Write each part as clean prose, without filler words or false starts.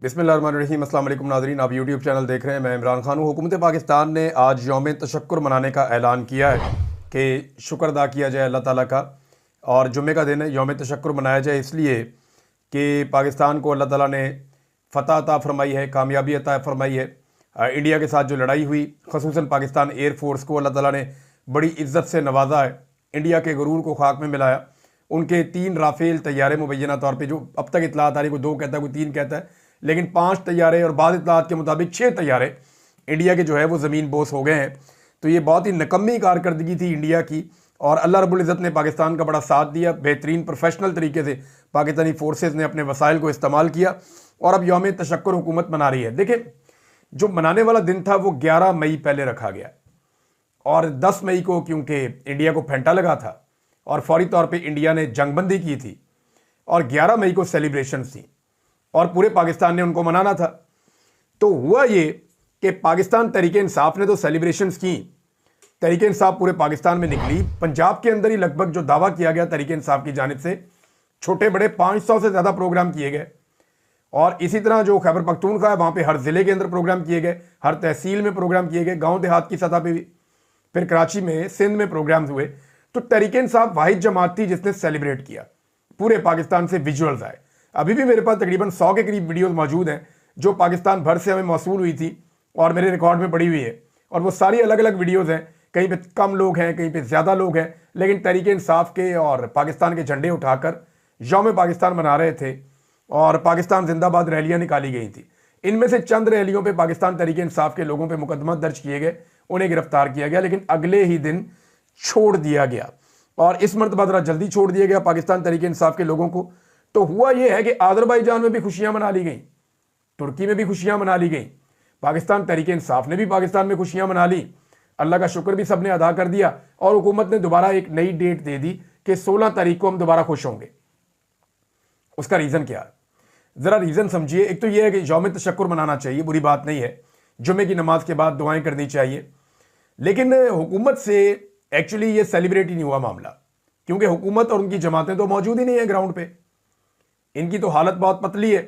बिस्मिल्लाहिर्रहमानिर्रहीम। अस्सलाम वालेकुम नाज़रीन, आप यूट्यूब चैनल देख रहे हैं। मैं इमरान खान हूँ। हुकूमत पाकिस्तान ने आज यौम तशक्कुर मनाने का ऐलान किया है कि शुक्र अदा किया जाए अल्लाह ताला का, और जुम्मे का दिन है। यौम तशक्कुर मनाया जाए इसलिए कि पाकिस्तान को अल्लाह ताला ने फ़तह अता फ़रमाई है, कामयाबी अता फ़रमाई है। इंडिया के साथ जो लड़ाई हुई, ख़ुसूसन पाकिस्तान एयरफोर्स को अल्लाह ताला ने बड़ी इज़्ज़त से नवाजा है, इंडिया के गुरूर को खाक में मिलाया। उनके 3 राफेल तैयारे मुबैना तौर पे, जो अब तक इतलात आ रही, कोई 2 कहता है, कोई 3 कहता है, लेकिन 5 तैयारे और बाद इतलात के मुताबिक 6 तैयारे इंडिया के जो है वो ज़मीन बोस हो गए हैं। तो ये बहुत ही निकम्मी कारकर्दगी थी इंडिया की, और अल्लाह रब्बुल इज़्ज़त ने पाकिस्तान का बड़ा साथ दिया। बेहतरीन प्रोफेशनल तरीके से पाकिस्तानी फोर्सेस ने अपने वसाइल को इस्तेमाल किया और अब यौम तशक्कुर हुकूमत मना रही है। देखिए, जो मनाने वाला दिन था वो 11 मई पहले रखा गया, और 10 मई को क्योंकि इंडिया को फेंटा लगा था और फौरी तौर पे इंडिया ने जंगबंदी की थी, और 11 मई को सेलिब्रेशन थी और पूरे पाकिस्तान ने उनको मनाना था। तो हुआ ये कि पाकिस्तान तहरीक इंसाफ ने तो सेलिब्रेशंस की, तहरीक इंसाफ पूरे पाकिस्तान में निकली। पंजाब के अंदर ही लगभग जो दावा किया गया तहरीक इंसाफ की जानिब से, छोटे बड़े 500 से ज़्यादा प्रोग्राम किए गए। और इसी तरह जो खैबर पख्तूनख्वा है, वहाँ पे हर ज़िले के अंदर प्रोग्राम किए गए, हर तहसील में प्रोग्राम किए गए, गाँव देहात की सतह पर भी, फिर कराची में, सिंध में प्रोग्राम हुए। तो तहरीक इंसाफ वाहिद जमात थी जिसने सेलिब्रेट किया। पूरे पाकिस्तान से विजुअल्स आए। अभी भी मेरे पास तकरीबन 100 के करीब वीडियोस मौजूद हैं जो पाकिस्तान भर से हमें मौसूल हुई थी और मेरे रिकॉर्ड में पड़ी हुई है, और वो सारी अलग अलग वीडियोस हैं। कहीं पे कम लोग हैं, कहीं पे ज़्यादा लोग हैं, लेकिन तहरीक इंसाफ के और पाकिस्तान के झंडे उठाकर यौम पाकिस्तान मना रहे थे और पाकिस्तान जिंदाबाद रैलियाँ निकाली गई थी। इनमें से चंद रैलियों पर पाकिस्तान तहरीक इंसाफ के लोगों पर मुकदमा दर्ज किए गए, उन्हें गिरफ्तार किया गया, लेकिन अगले ही दिन छोड़ दिया गया। और इस मरतबा ज़रा जल्दी छोड़ दिया गया पाकिस्तान तहरीक इंसाफ के लोगों को। तो हुआ यह है कि आज़रबाईजान में भी खुशियां मना ली गई, तुर्की में भी खुशियां मना ली गई, पाकिस्तान तहरीक इंसाफ ने भी पाकिस्तान में खुशियां मना ली। अल्लाह का शुक्र भी सबने अदा कर दिया, और हुकूमत ने दोबारा एक नई डेट दे दी कि 16 तारीख को हम दोबारा खुश होंगे। उसका रीज़न क्या है, ज़रा रीज़न समझिए। एक तो यह है कि यौम तशक्कुर मनाना चाहिए, बुरी बात नहीं है, जुमे की नमाज के बाद दुआएं करनी चाहिए, लेकिन हुकूमत से एक्चुअली ये सेलिब्रेट ही नहीं हुआ मामला, क्योंकि हुकूमत और उनकी जमातें तो मौजूद ही नहीं है ग्राउंड पे। इनकी तो हालत बहुत पतली है,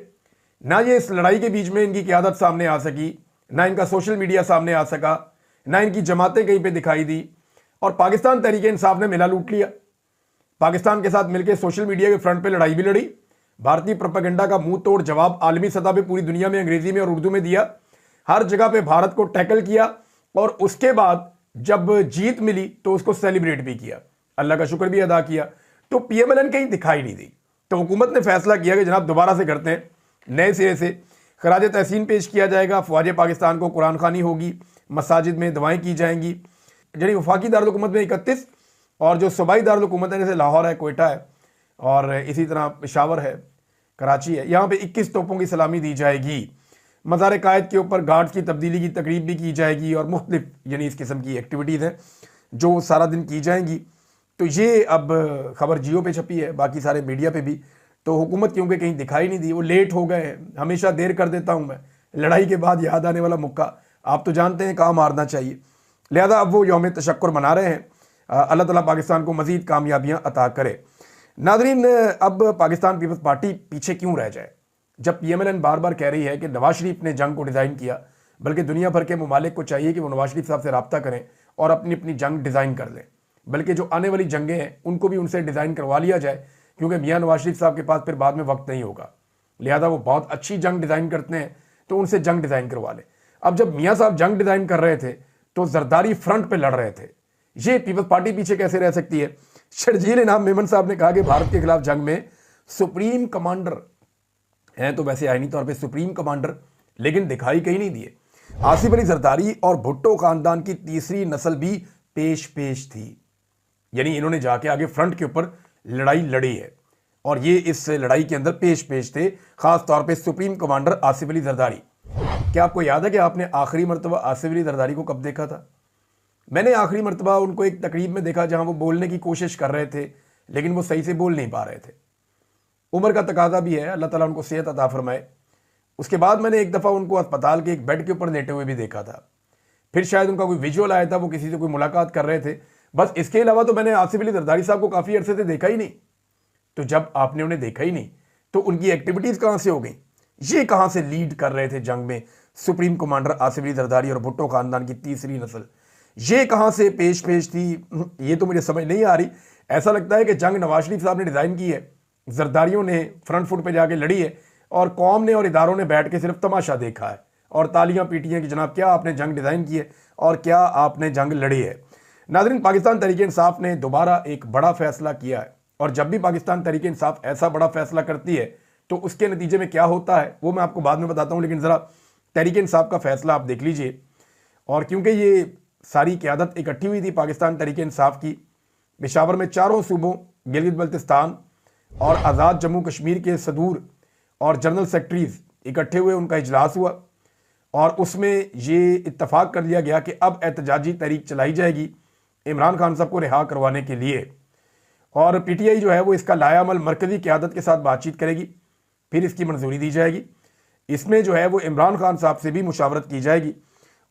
ना ये इस लड़ाई के बीच में इनकी क़यादत सामने आ सकी, ना इनका सोशल मीडिया सामने आ सका, ना इनकी जमातें कहीं पे दिखाई दी, और पाकिस्तान तहरीक इंसाफ ने मिला लूट लिया। पाकिस्तान के साथ मिलकर सोशल मीडिया के फ्रंट पे लड़ाई भी लड़ी, भारतीय प्रोपेगेंडा का मुंह तोड़ जवाब आलमी सतह पे पूरी दुनिया में अंग्रेजी में और उर्दू में दिया, हर जगह पे भारत को टैकल किया, और उसके बाद जब जीत मिली तो उसको सेलिब्रेट भी किया, अल्लाह का शुक्र भी अदा किया। तो पीएमएलएन कहीं दिखाई नहीं दी। तो हुकूमत ने फैसला किया कि जनाब दोबारा से करते हैं, नए सिरे से खराज तहसीन पेश किया जाएगा, फ़ौज पाकिस्तान को कुरान खानी होगी, मसाजिद में दुआएं की जाएंगी। जी वफाकी दारुल हुकूमत में 31, और जो सूबाई दारुल हुकूमत है जैसे लाहौर है, कोयटा है, और इसी तरह पेशावर है, कराची है, यहाँ पे 21 तोपों की सलामी दी जाएगी। मज़ार कायद के ऊपर गार्ड्स की तब्दीली की तकरीब भी की जाएगी, और मुख्तलिफ यानी इस किस्म की एक्टिविटीज़ हैं जो सारा दिन की जाएंगी। तो ये अब खबर जियो पे छपी है, बाकी सारे मीडिया पे भी। तो हुकूमत क्योंकि कहीं दिखाई नहीं दी, वो लेट हो गए हैं। हमेशा देर कर देता हूँ मैं, लड़ाई के बाद याद आने वाला मुक्का, आप तो जानते हैं कहाँ मारना चाहिए। लिहाजा अब वो यौम तशक्कुर मना रहे हैं। अल्लाह ताला पाकिस्तान को मज़ीद कामयाबियाँ अता करे। नाज़रीन, अब पाकिस्तान पीपल्स पार्टी पीछे क्यों रह जाए, जब पीएमएलएन बार बार कह रही है कि नवाज शरीफ ने जंग को डिज़ाइन किया, बल्कि दुनिया भर के ममालिक को चाहिए कि वो नवाज शरीफ साहब से रब्ता करें और अपनी अपनी जंग डिज़ाइन कर लें, बल्कि जो आने वाली जंगें हैं उनको भी उनसे डिज़ाइन करवा लिया जाए, क्योंकि मियाँ नवाज शरीफ साहब के पास फिर बाद में वक्त नहीं होगा। लिहाजा वो बहुत अच्छी जंग डिज़ाइन करते हैं, तो उनसे जंग डिज़ाइन करवा लें। अब जब मियाँ साहब जंग डिज़ाइन कर रहे थे तो जरदारी फ्रंट पर लड़ रहे थे, ये पीपल्स पार्टी पीछे कैसे रह सकती है। शर्जील इनाम मेमन साहब ने कहा कि भारत के खिलाफ जंग में सुप्रीम कमांडर हैं, तो वैसे आईनी तौर पे सुप्रीम कमांडर, लेकिन दिखाई कहीं नहीं दिए। आसिफ अली जरदारी और भुट्टो खानदान की तीसरी नस्ल भी पेश थी, यानी इन्होंने जाके आगे फ्रंट के ऊपर लड़ाई लड़ी है, और ये इस लड़ाई के अंदर पेश थे, खास तौर पे सुप्रीम कमांडर आसिफ अली जरदारी। क्या आपको याद है कि आपने आखिरी मरतबा आसिफ अली जरदारी को कब देखा था? मैंने आखिरी मरतबा उनको एक तकरीब में देखा जहां वो बोलने की कोशिश कर रहे थे, लेकिन वो सही से बोल नहीं पा रहे थे। उम्र का तकाजा भी है, अल्लाह ताला उनको सेहत अता फरमाए। उसके बाद मैंने एक दफ़ा उनको अस्पताल के एक बेड के ऊपर लेटे हुए भी देखा था। फिर शायद उनका कोई विजुअल आया था, वो किसी से कोई मुलाकात कर रहे थे, बस इसके अलावा तो मैंने आसिफ अली जरदारी साहब को काफ़ी अरसे से देखा ही नहीं। तो जब आपने उन्हें देखा ही नहीं तो उनकी एक्टिविटीज़ कहाँ से हो गई? ये कहां से लीड कर रहे थे जंग में सुप्रीम कमांडर आसिफ अली जरदारी और भुट्टो खानदान की तीसरी नस्ल, ये कहां से पेश थी, ये तो मुझे समझ नहीं आ रही। ऐसा लगता है कि जंग नवाज शरीफ साहब ने डिज़ाइन की है, जरदारियों ने फ्रंट फुट पे जाके लड़ी है और कौम ने और इदारों ने बैठ के सिर्फ तमाशा देखा है और तालियां पीटी हैं कि जनाब क्या आपने जंग डिज़ाइन की है और क्या आपने जंग लड़ी है। नाज़रीन, पाकिस्तान तहरीक-ए-इंसाफ ने दोबारा एक बड़ा फैसला किया है और जब भी पाकिस्तान तहरीक-ए-इंसाफ ऐसा बड़ा फैसला करती है तो उसके नतीजे में क्या होता है वो मैं आपको बाद में बताता हूँ, लेकिन ज़रा तहरीक-ए-इंसाफ का फैसला आप देख लीजिए। और क्योंकि ये सारी क़यादत इकट्ठी हुई थी पाकिस्तान तहरीक-ए-इंसाफ की, पेशावर में चारों सूबों गिलगित बल्तिस्तान और आज़ाद जम्मू कश्मीर के सदूर और जनरल सेक्रेटरीज इकट्ठे हुए, उनका इजलास हुआ और उसमें ये इत्तफाक कर लिया गया कि अब एहतजाजी तहरीक चलाई जाएगी इमरान खान साहब को रिहा करवाने के लिए। और पीटीआई जो है वो इसका लायामल मरकज़ी क़यादत के साथ बातचीत करेगी, फिर इसकी मंजूरी दी जाएगी। इसमें जो है वो इमरान खान साहब से भी मुशावरत की जाएगी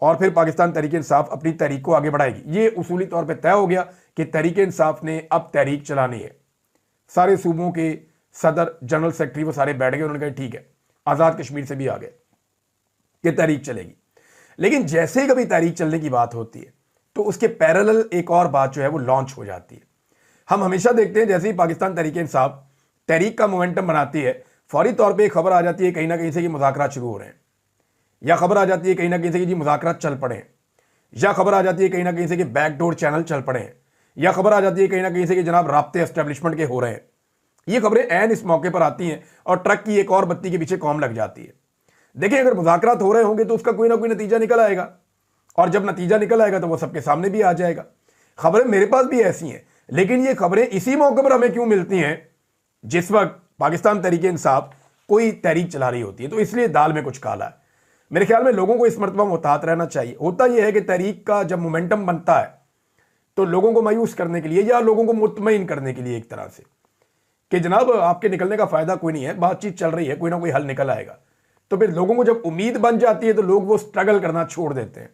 और फिर पाकिस्तान तहरीक-ए-इंसाफ अपनी तहरीक को आगे बढ़ाएगी। ये उसूली तौर पर तय हो गया कि तहरीक-ए-इंसाफ ने अब तहरीक चलानी है। सारे सूबों के सदर, जनरल सेक्रेटरी वो सारे बैठ गए, उन्होंने कहा ठीक है, आज़ाद कश्मीर से भी आ गए कि तहरीक चलेगी। लेकिन जैसे ही कभी तहरीक चलने की बात होती है तो उसके पैरेलल एक और बात जो है वो लॉन्च हो जाती है। हम हमेशा देखते हैं जैसे ही पाकिस्तान तहरीक-ए-इंसाफ तहरीक का मोमेंटम बनाती है, फौरी तौर पे एक खबर आ जाती है कहीं ना कहीं से कि मुज़ाकरात शुरू हो रहे हैं, या खबर आ जाती है कहीं ना कहीं से कि जी मुज़ाकरात चल पड़े हैं, या खबर आ जाती है कहीं ना कहीं से कि बैकडोर चैनल चल पड़े हैं, या खबर आ जाती है कहीं ना कहीं से कि जनाब राब्ते एस्टेब्लिशमेंट के हो रहे हैं। ये खबरें ऐन इस मौके पर आती हैं और ट्रक की एक और बत्ती के पीछे कौम लग जाती है। देखिए, अगर मुज़ाकरात हो रहे होंगे तो उसका कोई ना कोई नतीजा निकल आएगा और जब नतीजा निकल आएगा तो वो सबके सामने भी आ जाएगा। खबरें मेरे पास भी ऐसी हैं, लेकिन ये खबरें इसी मौके पर हमें क्यों मिलती हैं जिस वक्त पाकिस्तान तहरीक-ए-इंसाफ कोई तहरीक चला रही होती है। तो इसलिए दाल में कुछ काला है। मेरे ख्याल में लोगों को इस मरतबा मुहतात रहना चाहिए। होता यह है कि तहरीक का जब मोमेंटम बनता है तो लोगों को मायूस करने के लिए या लोगों को मुतमईन करने के लिए एक तरह से कि जनाब आपके निकलने का फायदा कोई नहीं है, बातचीत चल रही है, कोई ना कोई हल निकल आएगा। तो फिर लोगों को जब उम्मीद बन जाती है तो लोग वो स्ट्रगल करना छोड़ देते हैं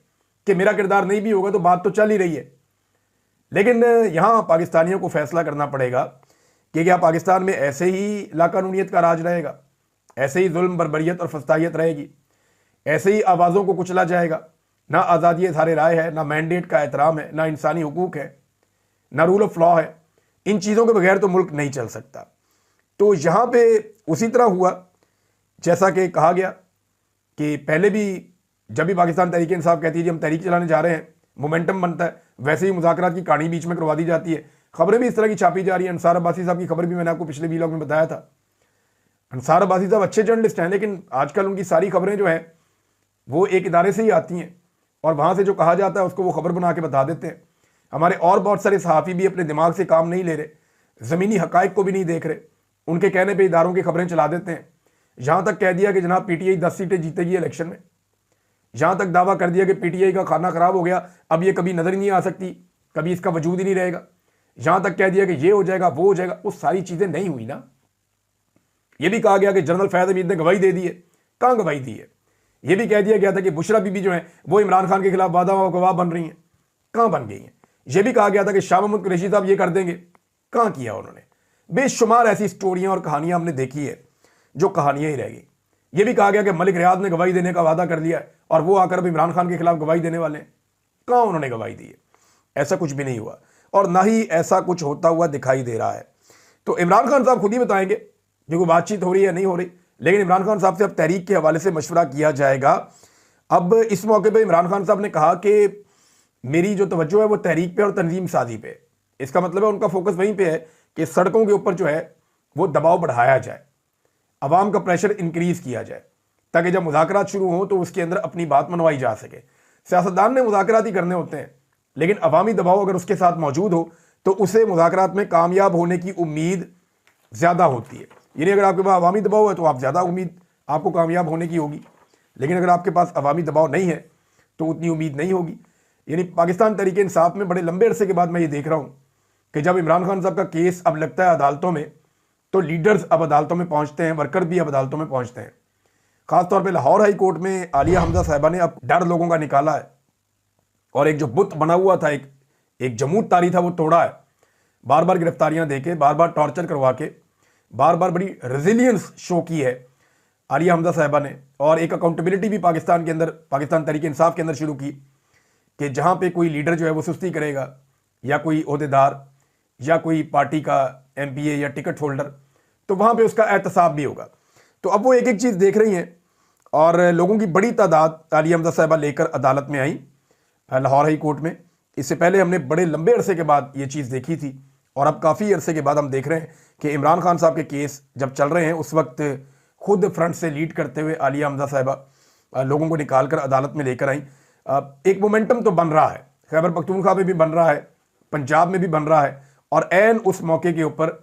कि मेरा किरदार नहीं भी होगा तो बात तो चल ही रही है। लेकिन यहां पाकिस्तानियों को फैसला करना पड़ेगा कि क्या पाकिस्तान में ऐसे ही लाकानूनियत का राज रहेगा, ऐसे ही जुल्म, बर्बरियत और फस्तायत रहेगी, ऐसे ही आवाज़ों को कुचला जाएगा। ना आज़ादी इज़हार राय है, ना मैंडेट का एहतराम है, ना इंसानी हुकूक है, ना रूल ऑफ लॉ है। इन चीज़ों के बगैर तो मुल्क नहीं चल सकता। तो यहाँ पे उसी तरह हुआ जैसा कि कहा गया कि पहले भी जब भी पाकिस्तान तहरीक-ए-इंसाफ कहती है जी हम तहरीक चलाने जा रहे हैं, मोमेंटम बनता है, वैसे ही मुज़ाकरात की कहानी बीच में करवा दी जाती है। खबरें भी इस तरह की छापी जा रही है। अंसार अब्बासी साहब की खबर भी मैंने आपको पिछले वीलॉग में बताया था। अंसार अब्बासी साहब अच्छे जर्नलिस्ट हैं, लेकिन आजकल उनकी सारी खबरें जो हैं वो एक इदारे से ही आती हैं और वहाँ से जो कहा जाता है उसको वो खबर बना के बता देते हैं। हमारे और बहुत सारे सहाफ़ी भी अपने दिमाग से काम नहीं ले रहे, ज़मीनी हक़ाइक़ को भी नहीं देख रहे, उनके कहने पर इदारों की खबरें चला देते हैं। यहाँ तक कह दिया कि जनाब पीटीआई 10 सीटें जीतेगी इलेक्शन में। यहाँ तक दावा कर दिया कि पीटीआई का खाना ख़राब हो गया, अब ये कभी नज़र ही नहीं आ सकती, कभी इसका वजूद ही नहीं रहेगा। यहाँ तक कह दिया कि ये हो जाएगा, वो हो जाएगा। वो सारी चीज़ें नहीं हुई ना। ये भी कहा गया कि जनरल फैज़ हमीद ने गवाही दे दी है। कहाँ गवाही दी है? ये भी कह दिया गया था कि बुशरा बीबी जो है वो इमरान खान के खिलाफ वादा व गवाह बन रही हैं। कहाँ बन गई हैं? ये भी कहा गया था कि शाह महमूद कुरैशी साहब ये कर देंगे। कहाँ किया उन्होंने? बेशुमार ऐसी स्टोरियाँ और कहानियाँ हमने देखी है जो कहानियाँ ही रह गई। ये भी कहा गया कि मलिक रियाद ने गवाही देने का वादा कर लिया है और वो आकर अब इमरान खान के खिलाफ गवाही देने वाले हैं। कहाँ उन्होंने गवाही दी है? ऐसा कुछ भी नहीं हुआ और ना ही ऐसा कुछ होता हुआ दिखाई दे रहा है। तो इमरान खान साहब खुद ही बताएंगे कि कोई बातचीत हो रही है नहीं हो रही, लेकिन इमरान खान साहब से अब तहरीक के हवाले से मशवरा किया जाएगा। अब इस मौके पर इमरान खान साहब ने कहा कि मेरी जो तवज्जो है वो तहरीक पे और तंजीम साजी पे। इसका मतलब है उनका फोकस वहीं पे है कि सड़कों के ऊपर जो है वो दबाव बढ़ाया जाए, अवाम का प्रेशर इंक्रीज किया जाए, ताकि जब मुज़ाकरात शुरू हो तो उसके अंदर अपनी बात मनवाई जा सके। सियासतदान ने मुज़ाकरात ही करने होते हैं, लेकिन अवामी दबाव अगर उसके साथ मौजूद हो तो उसे मुज़ाकरात में कामयाब होने की उम्मीद ज़्यादा होती है। यानी अगर आपके पास अवामी दबाव है तो आप ज़्यादा उम्मीद आपको कामयाब होने की होगी, लेकिन अगर आपके पास अवामी दबाव नहीं है तो उतनी उम्मीद नहीं होगी। यानी पाकिस्तान तहरीक-ए-इंसाफ में बड़े लंबे अरसे के बाद मैं ये देख रहा हूँ कि जब इमरान खान साहब का केस अब लगता है अदालतों में तो लीडर्स अब अदालतों में पहुँचते हैं, वर्कर भी अब अदालतों में पहुँचते हैं। ख़ासतौर पर लाहौर हाई कोर्ट में आलिया हमजा साहिबा ने अब डर लोगों का निकाला है और एक जो बुत बना हुआ था, एक जमूत तारी था, वो तोड़ा है। बार बार गिरफ्तारियां देके, बार बार टॉर्चर करवा के, बार बार बड़ी रेजिलियंस शो की है आलिया हमजा साहिबा ने, और एक अकाउंटेबिलिटी भी पाकिस्तान के अंदर, पाकिस्तान तहरीक इंसाफ के अंदर शुरू की कि जहाँ पे कोई लीडर जो है वो सुस्ती करेगा, या कोई ओहदेदार या कोई पार्टी का MPA या टिकट होल्डर, तो वहाँ पे उसका एहतसाब भी होगा। तो अब वो एक एक चीज़ देख रही हैं, और लोगों की बड़ी तादाद आलिया हमजा साहिबा लेकर अदालत में आई लाहौर हाई कोर्ट में। इससे पहले हमने बड़े लंबे अरसे के बाद ये चीज़ देखी थी, और अब काफ़ी अरसे के बाद हम देख रहे हैं कि इमरान खान साहब के केस जब चल रहे हैं उस वक्त खुद फ्रंट से लीड करते हुए आलिया हमजा साहिबा लोगों को निकाल कर अदालत में लेकर आई। एक मोमेंटम तो बन रहा है, खैबर पख्तूनख्वा में भी बन रहा है, पंजाब में भी बन रहा है, और एन उस मौके के ऊपर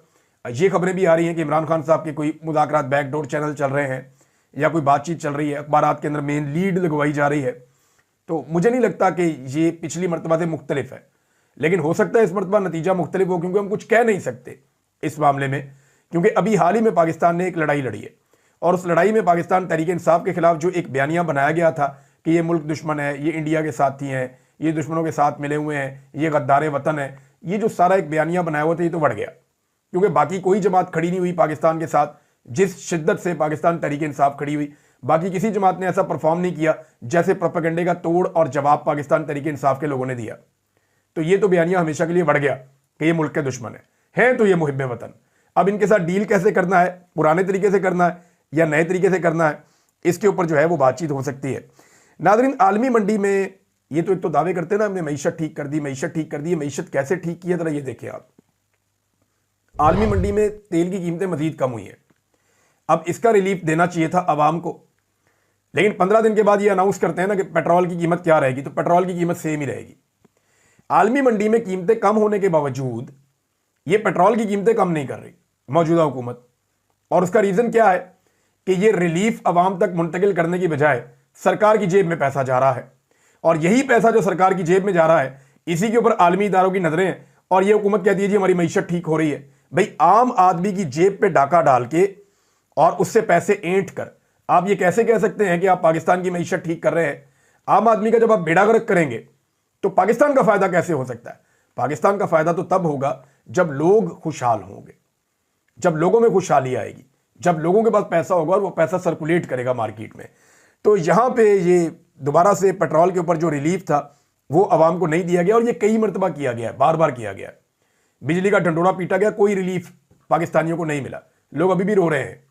ये खबरें भी आ रही हैं कि इमरान खान साहब के कोई मुज़ाकरात बैकडोर चैनल चल रहे हैं, या कोई बातचीत चल रही है, अखबारात के अंदर मेन लीड लगवाई जा रही है। तो मुझे नहीं लगता कि ये पिछली मरतबा से मुख्तलिफ है, लेकिन हो सकता है इस मरतबा नतीजा मुख्तलिफ हो, क्योंकि हम कुछ कह नहीं सकते इस मामले में, क्योंकि अभी हाल ही में पाकिस्तान ने एक लड़ाई लड़ी है, और उस लड़ाई में पाकिस्तान तहरीक इंसाफ के खिलाफ जो एक बयानिया बनाया गया था कि ये मुल्क दुश्मन है, ये इंडिया के साथी हैं, ये दुश्मनों के साथ मिले हुए हैं, ये गद्दार वतन है, ये जो सारा एक बयानिया बनाया हुआ था, ये तो बढ़ गया, क्योंकि बाकी कोई जमात खड़ी नहीं हुई पाकिस्तान के साथ जिस शिद्दत से पाकिस्तान तहरीक इंसाफ खड़ी हुई। बाकी किसी जमात ने ऐसा परफॉर्म नहीं किया जैसे प्रोपेगेंडे का तोड़ और जवाब पाकिस्तान तहरीक इंसाफ के लोगों ने दिया। तो ये तो बयानिया हमेशा के लिए बढ़ गया कि ये मुल्क के दुश्मन है तो ये मुहिब्बे वतन। अब इनके साथ डील कैसे करना है, पुराने तरीके से करना है या नए तरीके से करना है, इसके ऊपर जो है वो बातचीत हो सकती है। नाज़रीन, आलमी मंडी में ये तो एक तो दावे करते हैं ना, हमने मईशत ठीक कर दी, मईशत ठीक कर दी। मईशत कैसे ठीक की है जरा ये देखिए आप। आलमी मंडी में तेल की कीमतें मजीद कम हुई हैं। अब इसका रिलीफ देना चाहिए था आवाम को, लेकिन 15 दिन के बाद ये अनाउंस करते हैं ना कि पेट्रोल की कीमत क्या रहेगी, तो पेट्रोल की कीमत सेम ही रहेगी। आलमी मंडी में कीमतें कम होने के बावजूद ये पेट्रोल की कीमतें कम नहीं कर रही मौजूदा हुकूमत, और उसका रीज़न क्या है कि ये रिलीफ आवाम तक मुंतकिल करने की बजाय सरकार की जेब में पैसा जा रहा है, और यही पैसा जो सरकार की जेब में जा रहा है इसी के ऊपर आलमी इदारों की नजरें हैं, और ये हुकूमत कहती है जी हमारी मईशत ठीक हो रही है। भाई, आम आदमी की जेब पे डाका डाल के और उससे पैसे ऐंठ कर आप ये कैसे कह सकते हैं कि आप पाकिस्तान की मईशत ठीक कर रहे हैं? आम आदमी का जब आप बेड़ा गर्क करेंगे तो पाकिस्तान का फायदा कैसे हो सकता है? पाकिस्तान का फायदा तो तब होगा जब लोग खुशहाल होंगे, जब लोगों में खुशहाली आएगी, जब लोगों के पास पैसा होगा और वो पैसा सर्कुलेट करेगा मार्केट में। तो यहां पे ये दोबारा से पेट्रोल के ऊपर जो रिलीफ था वो आवाम को नहीं दिया गया, और ये कई मरतबा किया गया है, बार बार किया गया है। बिजली का ढंढोरा पीटा गया, कोई रिलीफ पाकिस्तानियों को नहीं मिला। लोग अभी भी रो रहे हैं,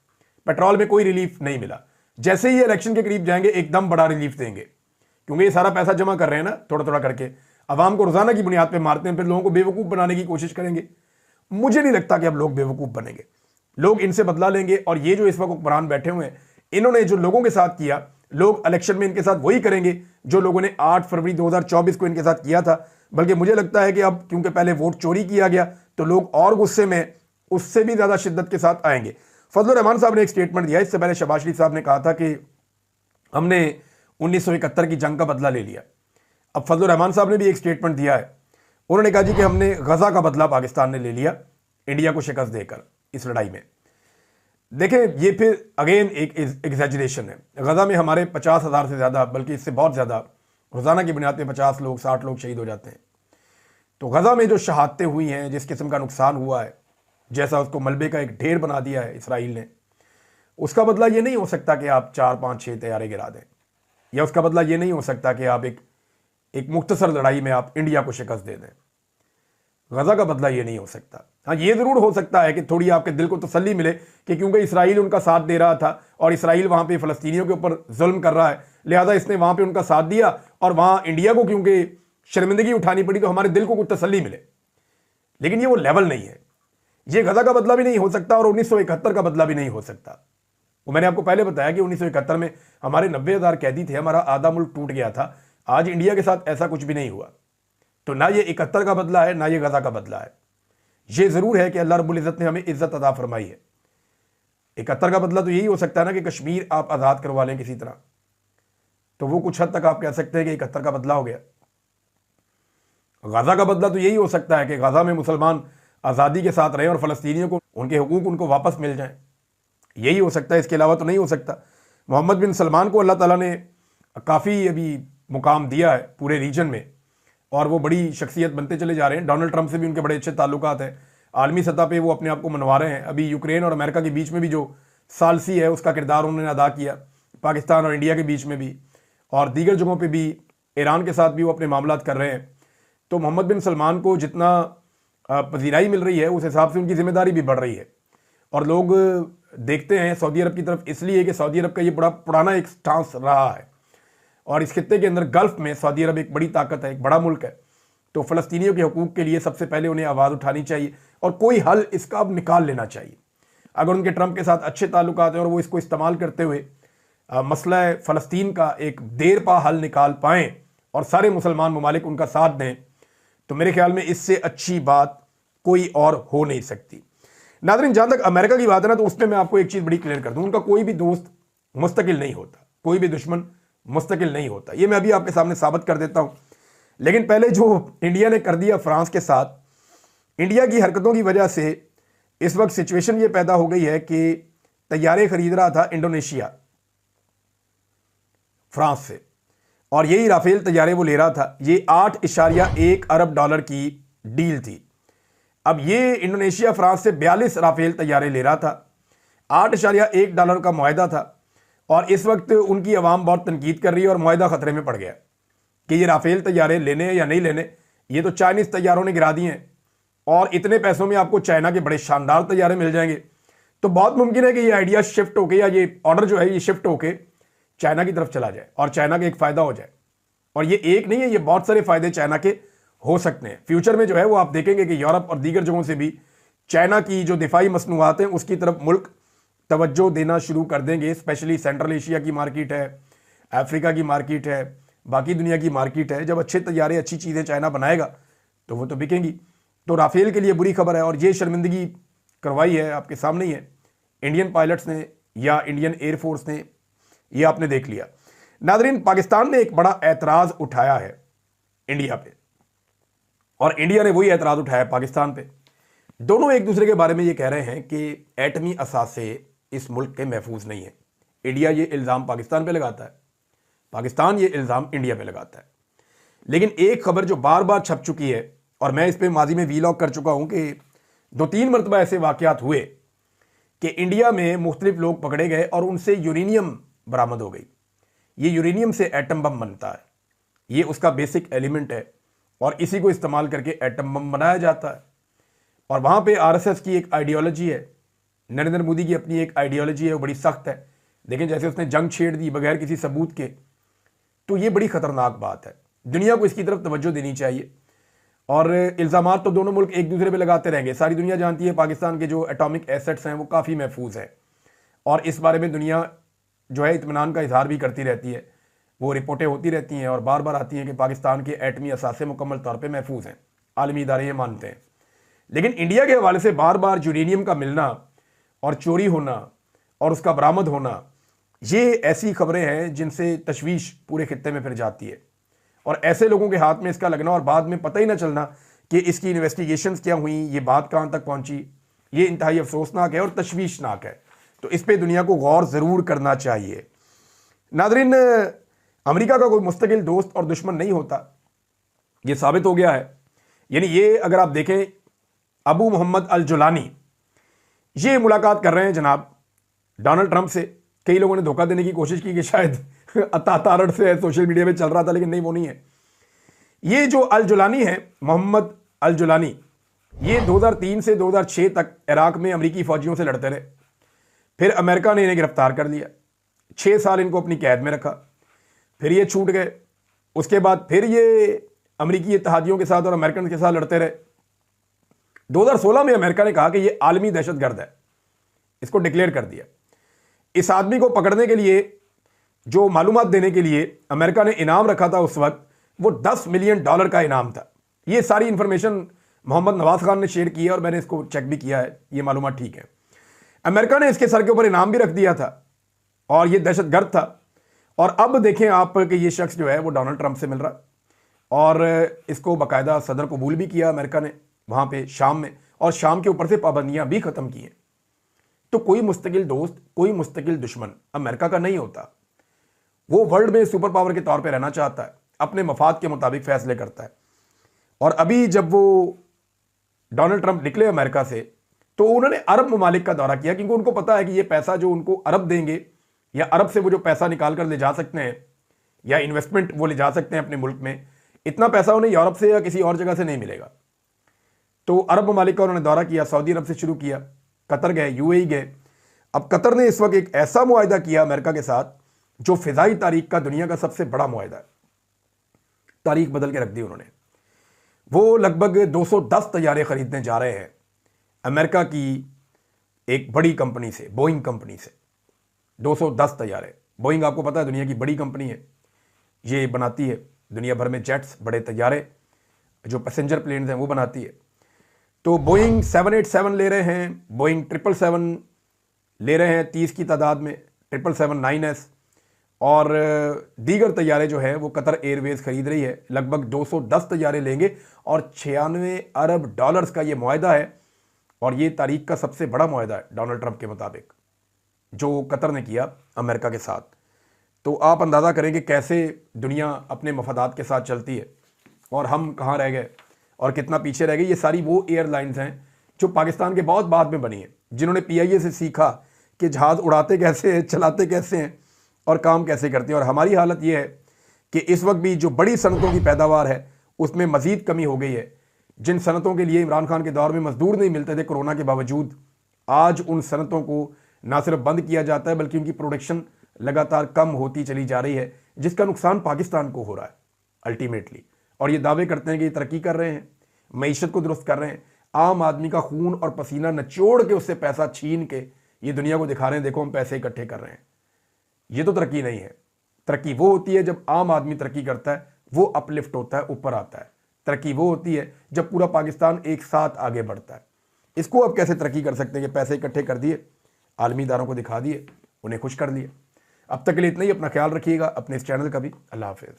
पेट्रोल में कोई रिलीफ नहीं मिला। जैसे ही इलेक्शन के करीब जाएंगे एकदम बड़ा रिलीफ देंगे, क्योंकि ये सारा पैसा जमा कर रहे हैं ना थोड़ा थोड़ा करके, आवाम को रोजाना की बुनियाद पर मारते हैं, फिर लोगों को बेवकूफ़ बनाने की कोशिश करेंगे। मुझे नहीं लगता कि अब लोग बेवकूफ़ बनेंगे, लोग इनसे बदला लेंगे। और ये जो इस वक्त हुक्मरान बैठे हुए हैं, इन्होंने जो लोगों के साथ किया, लोग इलेक्शन में इनके साथ वही करेंगे जो लोगों ने 8 फरवरी 2024 को इनके साथ किया था। बल्कि मुझे लगता है कि अब क्योंकि पहले वोट चोरी किया गया तो लोग और गुस्से में उससे भी ज़्यादा शिद्दत के साथ आएंगे। फजलुर रहमान साहब ने एक स्टेटमेंट दिया, इससे पहले शहबाज शरीफ साहब ने कहा था कि हमने 1971 की जंग का बदला ले लिया। अब फजलुर रहमान साहब ने भी एक स्टेटमेंट दिया है, उन्होंने कहा जी कि हमने गजा का बदला पाकिस्तान ने ले लिया इंडिया को शिकस्त देकर इस लड़ाई में। देखें, ये फिर अगेन एक एग्जैजरेशन है। गजा में हमारे 50,000 से ज़्यादा, बल्कि इससे बहुत ज़्यादा, रोज़ाना की बुनियाद पे 50 लोग 60 लोग शहीद हो जाते हैं। तो गजा में जो शहादतें हुई हैं, जिस किस्म का नुकसान हुआ है, जैसा उसको मलबे का एक ढेर बना दिया है इसराइल ने, उसका बदला ये नहीं हो सकता कि आप 4, 5, 6 तैयारे गिरा दें, या उसका बदला ये नहीं हो सकता कि आप एक मुख्तसर लड़ाई में आप इंडिया को शिकस्त दे दें। गजा का बदला ये नहीं हो सकता। हाँ, ये ज़रूर हो सकता है कि थोड़ी आपके दिल को तसल्ली मिले कि क्योंकि इसराइल उनका साथ दे रहा था और इसराइल वहाँ पे फ़लस्तीनियों के ऊपर जुल्म कर रहा है, लिहाजा इसने वहाँ पे उनका साथ दिया, और वहाँ इंडिया को क्योंकि शर्मिंदगी उठानी पड़ी तो हमारे दिल को कुछ तसल्ली मिले। लेकिन ये वो लेवल नहीं है। ये गजा का बदला भी नहीं हो सकता और 1971 का बदला भी नहीं हो सकता। वो मैंने आपको पहले बताया कि 1971 में हमारे 90,000 कैदी थे, हमारा आधा मुल्क टूट गया था। आज इंडिया के साथ ऐसा कुछ भी नहीं हुआ। तो ना ये 71 का बदला है, ना ये गजा का बदला है। ये ज़रूर है कि अल्लाह रब्बुल इज़्ज़त ने हमें इज़्ज़त अता फरमाई है। 71 का बदला तो यही हो सकता है ना कि कश्मीर आप आज़ाद करवा लें किसी तरह, तो वो कुछ हद तक आप कह सकते हैं कि 71 का बदला हो गया। गजा का बदला तो यही हो सकता है कि गजा में मुसलमान आज़ादी के साथ रहें और फ़लस्तीनियों को उनके हुकूक उनको वापस मिल जाएं। यही हो सकता है, इसके अलावा तो नहीं हो सकता। मोहम्मद बिन सलमान को अल्लाह ताला ने काफ़ी अभी मुकाम दिया है पूरे रीजन में, और वो बड़ी शख्सियत बनते चले जा रहे हैं। डोनाल्ड ट्रंप से भी उनके बड़े अच्छे ताल्लुकात हैं, आलमी सतह पे वो अपने आप को मनवा रहे हैं। अभी यूक्रेन और अमेरिका के बीच में भी जो सालसी है उसका किरदार उन्होंने अदा किया पाकिस्तान और इंडिया के बीच में भी, और दीगर जगहों पे भी, ईरान के साथ भी वो अपने मामलात कर रहे हैं। तो मोहम्मद बिन सलमान को जितना पजीराई मिल रही है उस हिसाब से उनकी जिम्मेदारी भी बढ़ रही है। और लोग देखते हैं सऊदी अरब की तरफ इसलिए कि सऊदी अरब का ये बड़ा पुराना एक स्टांस रहा है, और इस खित्ते के अंदर गल्फ में सऊदी अरब एक बड़ी ताकत है, एक बड़ा मुल्क है। तो फ़लस्तीनियों के हकूक़ के लिए सबसे पहले उन्हें आवाज़ उठानी चाहिए और कोई हल इसका अब निकाल लेना चाहिए। अगर उनके ट्रंप के साथ अच्छे ताल्लुकात हैं और वो इसको इस्तेमाल करते हुए मसला फ़लस्तीन का एक देर पा हल निकाल पाएँ और सारे मुसलमान ममालिक उनका साथ दें, तो मेरे ख्याल में इससे अच्छी बात कोई और हो नहीं सकती। नाज़रीन, जहाँ तक अमेरिका की बात है ना, तो उसमें मैं आपको एक चीज़ बड़ी क्लियर कर दूँ, उनका कोई भी दोस्त मुस्तकिल नहीं होता, कोई भी दुश्मन मुस्तकिल नहीं होता। ये मैं अभी आपके सामने साबित कर देता हूँ। लेकिन पहले जो इंडिया ने कर दिया फ्रांस के साथ, इंडिया की हरकतों की वजह से इस वक्त सिचुएशन ये पैदा हो गई है कि तैयारे खरीद रहा था इंडोनेशिया फ्रांस से, और यही राफेल तैयारे वो ले रहा था। ये 8.1 अरब डॉलर की डील थी। अब ये इंडोनेशिया फ्रांस से 42 राफेल तैयारे ले रहा था, 8.1 डॉलर का मुआहदा था, और इस वक्त उनकी आवाम बहुत तनकीद कर रही है और मुआहदा खतरे में पड़ गया कि ये राफेल तैयारे लेने या नहीं लेने। ये तो चाइनीज़ तैयारों ने गिरा दिए हैं और इतने पैसों में आपको चाइना के बड़े शानदार तैयारे मिल जाएंगे। तो बहुत मुमकिन है कि ये आइडिया शिफ्ट होके या ये ऑर्डर जो है ये शिफ्ट होके चाइना की तरफ चला जाए और चाइना का एक फ़ायदा हो जाए। और ये एक नहीं है, ये बहुत सारे फ़ायदे चाइना के हो सकते हैं फ्यूचर में। जो है वो आप देखेंगे कि यूरोप और दीगर जगहों से भी चाइना की जो दिफाई मसनूआत हैं उसकी तरफ मुल्क तवज्जो देना शुरू कर देंगे। स्पेशली सेंट्रल एशिया की मार्केट है, अफ्रीका की मार्केट है, बाकी दुनिया की मार्केट है। जब अच्छे तैयारे अच्छी चीज़ें चाइना बनाएगा तो वो तो बिकेंगी। तो राफेल के लिए बुरी खबर है, और ये शर्मिंदगी करवाई है आपके सामने ही है इंडियन पायलट्स ने या इंडियन एयरफोर्स ने, ये आपने देख लिया। नादरीन, पाकिस्तान ने एक बड़ा एतराज़ उठाया है इंडिया पे, और इंडिया ने वही एतराज़ उठाया पाकिस्तान पे। दोनों एक दूसरे के बारे में ये कह रहे हैं कि एटमी असासे इस मुल्क के महफूज नहीं है। इंडिया ये इल्ज़ाम पाकिस्तान पे लगाता है, पाकिस्तान ये इल्ज़ाम इंडिया पे लगाता है। लेकिन एक खबर जो बार बार छप चुकी है, और मैं इस पे माजी में वीलॉग कर चुका हूं कि 2-3 मरतबा ऐसे वाक़यात हुए कि इंडिया में मुख्तलिफ लोग पकड़े गए और उनसे यूरेनियम बरामद हो गई। ये यूरेनियम से एटम बम बनता है, ये उसका बेसिक एलिमेंट है, और इसी को इस्तेमाल करके एटम बम बनाया जाता है। और वहाँ पे आरएसएस की एक आइडियोलॉजी है, नरेंद्र मोदी की अपनी एक आइडियोलॉजी है, वो बड़ी सख्त है। लेकिन जैसे उसने जंग छेड़ दी बगैर किसी सबूत के, तो ये बड़ी ख़तरनाक बात है। दुनिया को इसकी तरफ तवज्जो देनी चाहिए। और इल्ज़ामात तो दोनों मुल्क एक दूसरे पे लगाते रहेंगे। सारी दुनिया जानती है पाकिस्तान के जो एटॉमिक एसेट्स हैं वो काफ़ी महफूज हैं, और इस बारे में दुनिया जो है इत्मीनान का इजहार भी करती रहती है। वो रिपोर्टें होती रहती हैं और बार बार आती हैं कि पाकिस्तान के एटमी असासे मुकम्मल तौर पर महफूज हैं, आलमी इदारे ये मानते हैं। लेकिन इंडिया के हवाले से बार बार यूरेनियम का मिलना और चोरी होना और उसका बरामद होना, ये ऐसी खबरें हैं जिनसे तशवीश पूरे खित्ते में फिर जाती है। और ऐसे लोगों के हाथ में इसका लगना और बाद में पता ही ना चलना कि इसकी इन्वेस्टिगेशंस क्या हुई, ये बात कहाँ तक पहुँची, ये इंतहाई अफसोसनाक है और तशवीशनाक है। तो इस पर दुनिया को गौर ज़रूर करना चाहिए। नादरीन, अमेरिका का कोई मुस्तकिल दोस्त और दुश्मन नहीं होता, ये साबित हो गया है। यानी ये अगर आप देखें, अबू मोहम्मद अल जुलानी ये मुलाकात कर रहे हैं जनाब डोनाल्ड ट्रंप से। कई लोगों ने धोखा देने की कोशिश की कि शायद तारड़ से सोशल मीडिया में चल रहा था, लेकिन नहीं, वो नहीं है। ये जो अल जुलानी है, मोहम्मद अल जुलानी, ये 2003 से 2006 तक इराक में अमरीकी फ़ौजियों से लड़ते रहे। फिर अमेरिका ने इन्हें गिरफ्तार कर लिया, 6 साल इनको अपनी कैद में रखा, फिर ये छूट गए। उसके बाद फिर ये अमरीकी इत्तेहादियों के साथ और अमेरिकन के साथ लड़ते रहे। 2016 में अमेरिका ने कहा कि ये आलमी दहशतगर्द है, इसको डिक्लेयर कर दिया। इस आदमी को पकड़ने के लिए, जो मालूमात देने के लिए अमेरिका ने इनाम रखा था उस वक्त, वो $10 मिलियन का इनाम था। ये सारी इंफॉर्मेशन मोहम्मद नवाज खान ने शेयर की है और मैंने इसको चेक भी किया है, ये मालूमात ठीक है। अमेरिका ने इसके सर के ऊपर इनाम भी रख दिया था और ये दहशतगर्द था। और अब देखें आप कि ये शख्स जो है वो डोनाल्ड ट्रंप से मिल रहा, और इसको बाकायदा सदर कबूल भी किया अमेरिका ने वहाँ पे शाम में, और शाम के ऊपर से पाबंदियाँ भी ख़त्म की हैं। तो कोई मुस्तकिल दोस्त, कोई मुस्तकिल दुश्मन अमेरिका का नहीं होता। वो वर्ल्ड में सुपर पावर के तौर पे रहना चाहता है, अपने मफाद के मुताबिक फैसले करता है। और अभी जब वो डोनाल्ड ट्रंप निकले अमेरिका से, तो उन्होंने अरब ममालिक का दौरा किया, क्योंकि उनको पता है कि ये पैसा जो उनको अरब देंगे या अरब से वो जो पैसा निकाल कर ले जा सकते हैं या इन्वेस्टमेंट वो ले जा सकते हैं अपने मुल्क में, इतना पैसा उन्हें यूरोप से या किसी और जगह से नहीं मिलेगा। तो अरब ममालिक का उन्होंने दौरा किया, सऊदी अरब से शुरू किया, कतर गए, यूएई गए। अब कतर ने इस वक्त एक ऐसा मुआहिदा किया अमेरिका के साथ जो फिजाई तारीख का दुनिया का सबसे बड़ा मुआहिदा है। तारीख बदल के रख दी उन्होंने। वो लगभग 210 तैयारे खरीदने जा रहे हैं अमेरिका की एक बड़ी कंपनी से, बोइंग कंपनी से। 210 तैयारे। बोइंग आपको पता है दुनिया की बड़ी कंपनी है, ये बनाती है दुनिया भर में जेट्स, बड़े तैयारे जो पैसेंजर प्लेन्स हैं वो बनाती है। तो बोइंग 787 ले रहे हैं, बोइंग 777 ले रहे हैं 30 की तादाद में, 777-9S, और दीगर तैयारे जो है वो कतर एयरवेज खरीद रही है। लगभग 210 तैयारे लेंगे और 96 अरब डॉलर्स का ये मुआहिदा है। और ये तारीख का सबसे बड़ा मुआहिदा है डोनाल्ड ट्रंप के मुताबिक जो कतर ने किया अमेरिका के साथ। तो आप अंदाज़ा करें कि कैसे दुनिया अपने मफादात के साथ चलती है और हम कहाँ रह गए और कितना पीछे रह गए। ये सारी वो एयरलाइंस हैं जो पाकिस्तान के बहुत बाद में बनी हैं, जिन्होंने PIA से सीखा कि जहाज़ उड़ाते कैसे हैं, चलाते कैसे हैं और काम कैसे करते हैं। और हमारी हालत ये है कि इस वक्त भी जो बड़ी सनतों की पैदावार है उसमें मज़ीद कमी हो गई है। जिन सनतों के लिए इमरान खान के दौर में मजदूर नहीं मिलते थे कोरोना के बावजूद, आज उन सनतों को ना सिर्फ बंद किया जाता है बल्कि उनकी प्रोडक्शन लगातार कम होती चली जा रही है, जिसका नुकसान पाकिस्तान को हो रहा है अल्टीमेटली। और ये दावे करते हैं कि ये तरक्की कर रहे हैं, मईशत को दुरुस्त कर रहे हैं, आम आदमी का खून और पसीना निचोड़ के उससे पैसा छीन के ये दुनिया को दिखा रहे हैं, देखो हम पैसे इकट्ठे कर रहे हैं। ये तो तरक्की नहीं है। तरक्की वो होती है जब आम आदमी तरक्की करता है, वो अपलिफ्ट होता है, ऊपर आता है। तरक्की वो होती है जब पूरा पाकिस्तान एक साथ आगे बढ़ता है। इसको अब कैसे तरक्की कर सकते हैं कि पैसे इकट्ठे कर दिए, आलमी इदारों को दिखा दिए, उन्हें खुश कर लिया। अब तक के लिए इतना ही। अपना ख्याल रखिएगा, अपने इस चैनल का भी। अल्लाह हाफिज़।